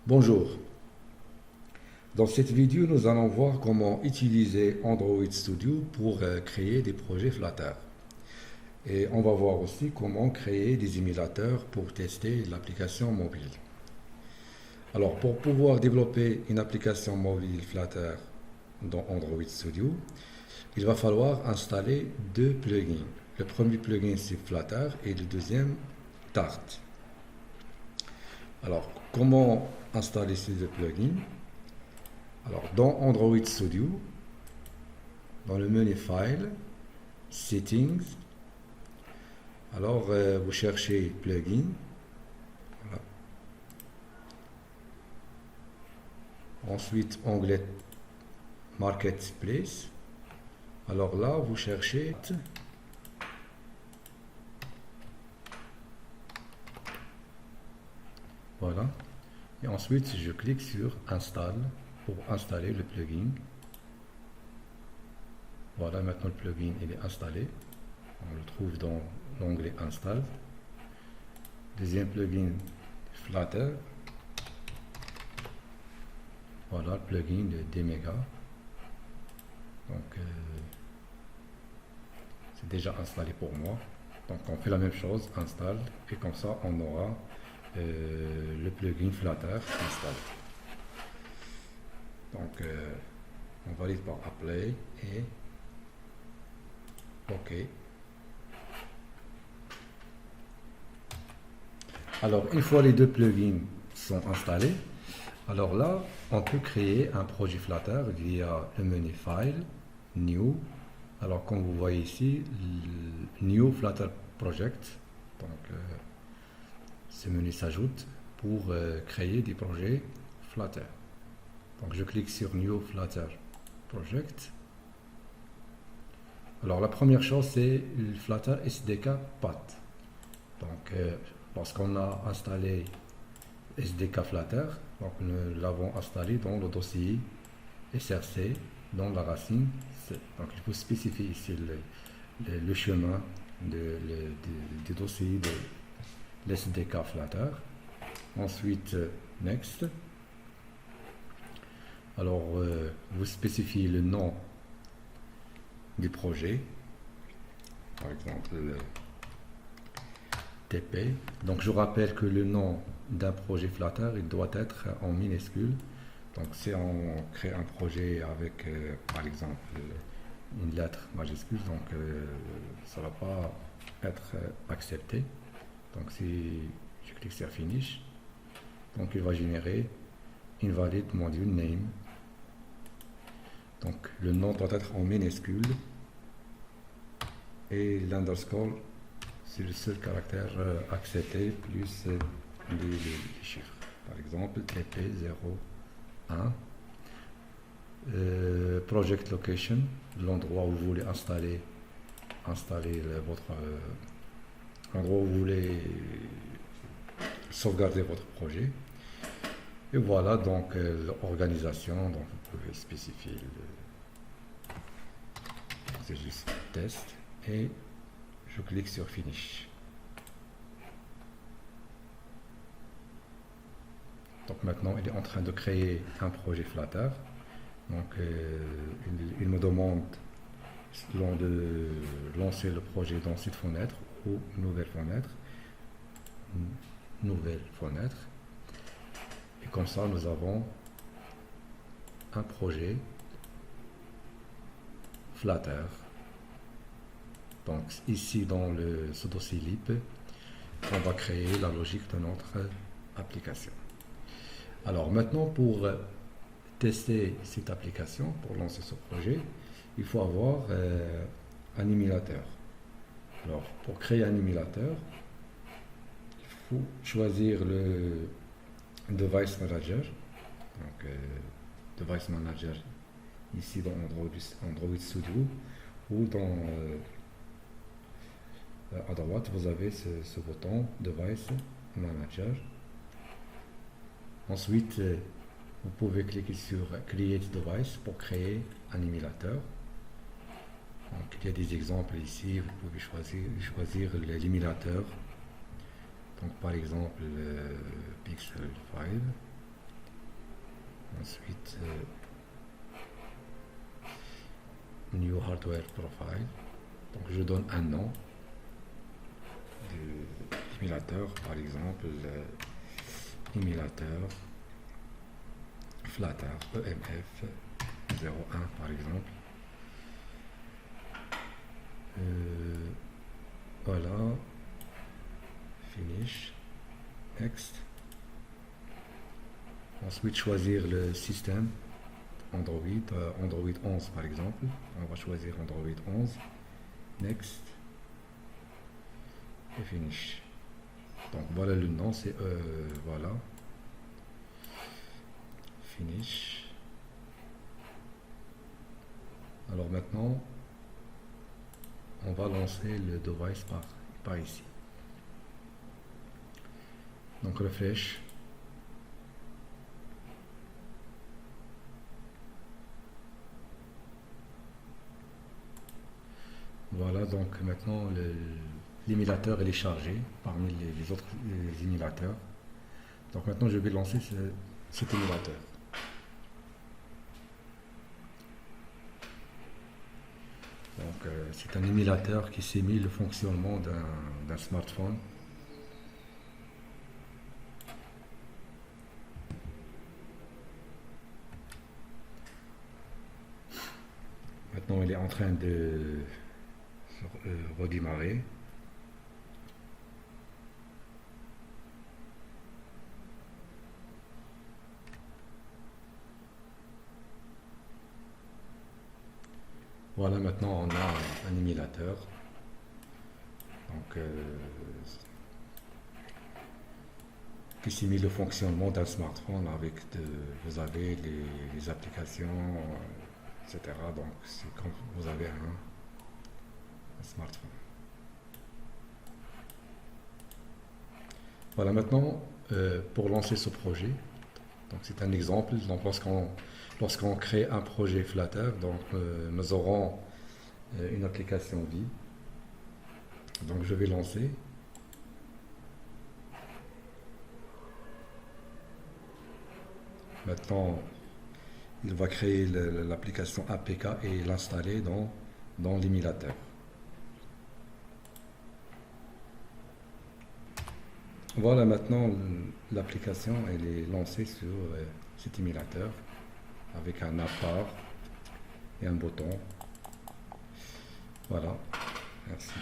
Bonjour, dans cette vidéo nous allons voir comment utiliser Android Studio pour créer des projets Flutter. Et on va voir aussi comment créer des émulateurs pour tester l'application mobile. Alors pour pouvoir développer une application mobile Flutter dans Android Studio, il va falloir installer deux plugins. Le premier plugin c'est Flutter et le deuxième Dart. Alors comment installer ces deux plugins? Alors, dans Android Studio, dans le menu File, Settings, alors vous cherchez Plugin. Voilà. Ensuite, onglet Marketplace. Alors là, vous cherchez voilà. Et ensuite, je clique sur Install pour installer le plugin. Voilà, maintenant le plugin il est installé. On le trouve dans l'onglet Install. Deuxième plugin Flutter. Voilà le plugin de Demega. Donc c'est déjà installé pour moi. Donc on fait la même chose, install, et comme ça on aura le plugin Flutter installé. Donc on valide par Apply et OK. Alors une fois les deux plugins sont installés, alors là on peut créer un projet Flutter via le menu File, New. Alors comme vous voyez ici, New Flutter Project. Donc ce menu s'ajoute pour créer des projets Flutter. Donc je clique sur New Flutter Project. Alors la première chose c'est le Flutter SDK Path. Donc lorsqu'on a installé SDK Flutter, donc nous l'avons installé dans le dossier SRC dans la racine. Donc il faut spécifier ici le chemin du dossier de l'SDK Flutter. Ensuite Next. Alors, vous spécifiez le nom du projet, par exemple le TP. Donc, je rappelle que le nom d'un projet Flutter, il doit être en minuscule. Donc, si on crée un projet avec, par exemple, une lettre majuscule, donc ça ne va pas être accepté. Donc, si je clique sur Finish, donc il va générer invalid module name. Donc le nom doit être en minuscule et l'underscore c'est le seul caractère accepté plus les chiffres. Par exemple TP01, project location, l'endroit où vous voulez installer votre endroit où vous voulez sauvegarder votre projet. Et voilà donc l'organisation, donc vous pouvez spécifier c'est juste test et je clique sur finish. Donc maintenant il est en train de créer un projet Flutter. Donc il me demande de lancer le projet dans cette fenêtre ou nouvelle fenêtre. Et comme ça, nous avons un projet Flutter. Donc ici, dans ce dossier lib, on va créer la logique de notre application. Alors maintenant, pour tester cette application, pour lancer ce projet, il faut avoir un émulateur. Alors, pour créer un émulateur, il faut choisir le Device Manager, donc Device Manager ici dans Android Studio, ou dans à droite vous avez ce bouton Device Manager. Ensuite vous pouvez cliquer sur Create Device pour créer un émulateur. Donc il y a des exemples ici, vous pouvez choisir l'émulateur. Donc par exemple Pixel 5. Ensuite, New Hardware Profile. Donc je donne un nom de l'émulateur, par exemple émulateur Flatter EMF 01 par exemple. Voilà, finish, next. Ensuite choisir le système Android, Android 11 par exemple. On va choisir Android 11, next et finish. Donc voilà le nom, c'est voilà, finish. Alors maintenant on va lancer le device par ici. Donc refresh. Voilà, donc maintenant l'émulateur est chargé parmi les autres émulateurs. Donc maintenant je vais lancer cet émulateur. Donc c'est un émulateur qui simule le fonctionnement d'un smartphone. Maintenant il est en train de redémarrer. Voilà, maintenant on a un émulateur. Donc qui simule le fonctionnement d'un smartphone avec vous avez les applications, etc. Donc c'est comme vous avez un smartphone. Voilà, maintenant pour lancer ce projet, donc c'est un exemple. Donc lorsqu'on crée un projet Flatter, donc nous aurons une application vie. Donc je vais lancer. Maintenant, il va créer l'application APK et l'installer dans l'émulateur. Voilà, maintenant l'application elle est lancée sur cet émulateur avec un appart et un bouton. Voilà, merci.